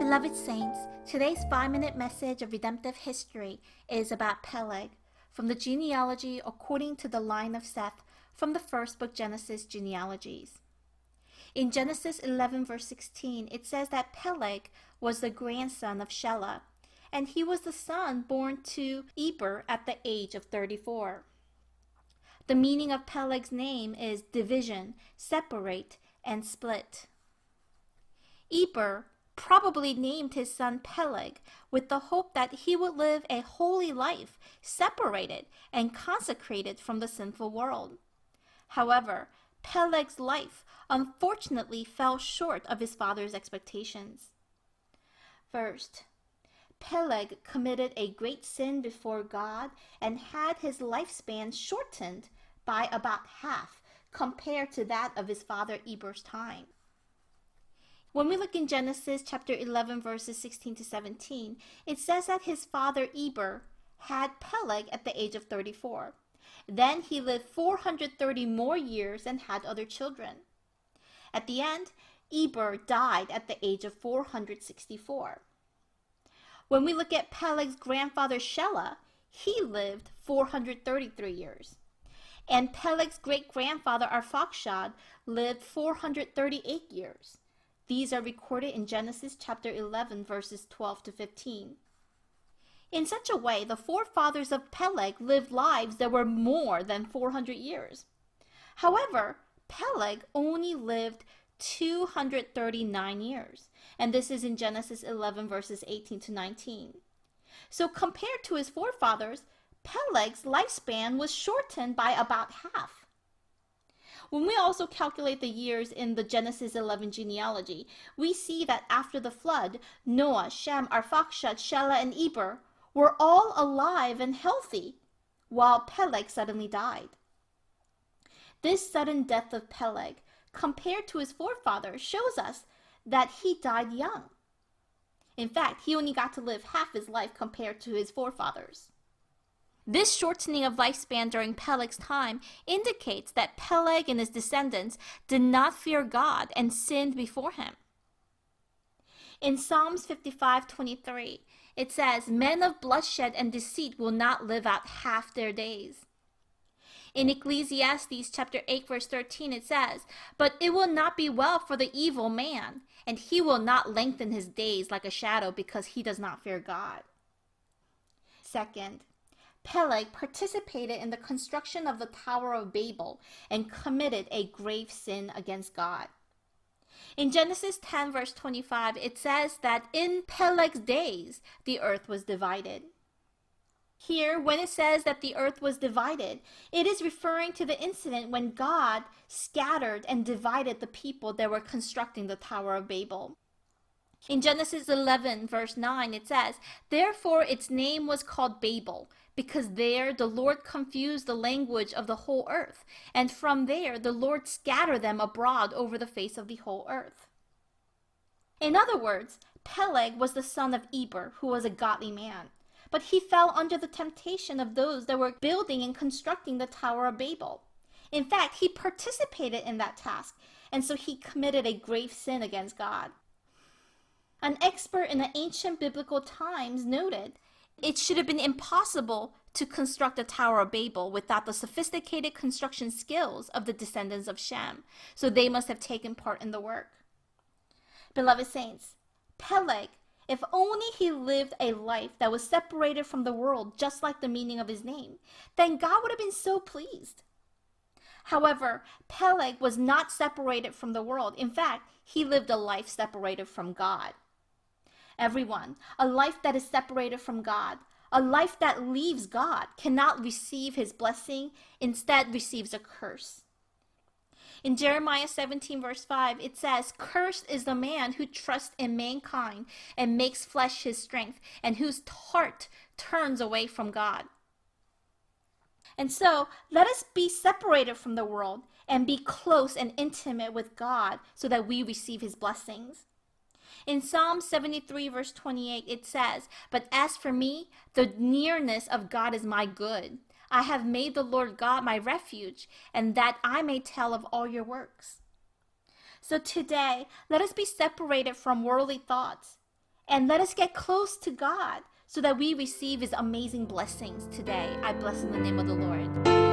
Beloved saints, today's 5-minute message of redemptive history is about Peleg, from the genealogy according to the line of Seth from the first book Genesis Genealogies. In Genesis 11 verse 16, it says that Peleg was the grandson of Shelah, and he was the son born to Eber at the age of 34. The meaning of Peleg's name is division, separate, and split. Eber probably named his son Peleg with the hope that he would live a holy life, separated and consecrated from the sinful world. However, Peleg's life unfortunately fell short of his father's expectations. First, Peleg committed a great sin before God and had his lifespan shortened by about half compared to that of his father Eber's time. When we look in Genesis chapter 11 verses 16 to 17, it says that his father Eber had Peleg at the age of 34. Then he lived 430 more years and had other children. At the end, Eber died at the age of 464. When we look at Peleg's grandfather Shelah, he lived 433 years. And Peleg's great-grandfather Arphaxad lived 438 years. These are recorded in Genesis chapter 11 verses 12 to 15. In such a way, the forefathers of Peleg lived lives that were more than 400 years. However, Peleg only lived 239 years, and this is in Genesis 11 verses 18 to 19. So compared to his forefathers, Peleg's lifespan was shortened by about half. When we also calculate the years in the Genesis 11 genealogy, we see that after the flood, Noah, Shem, Arphaxad, Shelah, and Eber were all alive and healthy, while Peleg suddenly died. This sudden death of Peleg, compared to his forefathers, shows us that he died young. In fact, he only got to live half his life compared to his forefathers. This shortening of lifespan during Peleg's time indicates that Peleg and his descendants did not fear God and sinned before him. In Psalms 55:23, it says, "Men of bloodshed and deceit will not live out half their days." In Ecclesiastes chapter 8 verse 13, it says, "But it will not be well for the evil man, and he will not lengthen his days like a shadow because he does not fear God." Second, Peleg participated in the construction of the Tower of Babel and committed a grave sin against God. In Genesis 10 verse 25, it says that in Peleg's days, the earth was divided. Here, when it says that the earth was divided, it is referring to the incident when God scattered and divided the people that were constructing the Tower of Babel. In Genesis 11 verse 9, it says, "Therefore its name was called Babel, because there the Lord confused the language of the whole earth, and from there the Lord scattered them abroad over the face of the whole earth." In other words, Peleg was the son of Eber, who was a godly man, but he fell under the temptation of those that were building and constructing the Tower of Babel. In fact, he participated in that task, and so he committed a grave sin against God. An expert in the ancient biblical times noted it should have been impossible to construct the Tower of Babel without the sophisticated construction skills of the descendants of Shem, so they must have taken part in the work. Beloved saints, Peleg, if only he lived a life that was separated from the world just like the meaning of his name, then God would have been so pleased. However, Peleg was not separated from the world. In fact, he lived a life separated from God. Everyone, a life that is separated from God, a life that leaves God, cannot receive his blessing, instead receives a curse. In Jeremiah 17 verse 5, it says, "Cursed is the man who trusts in mankind and makes flesh his strength, and whose heart turns away from God." And so, let us be separated from the world and be close and intimate with God so that we receive his blessings. In Psalm 73 verse 28, it says, "But as for me, the nearness of God is my good. I have made the Lord God my refuge, and that I may tell of all your works." So today, let us be separated from worldly thoughts And let us get close to God so that we receive his amazing blessings today. I bless in the name of the Lord.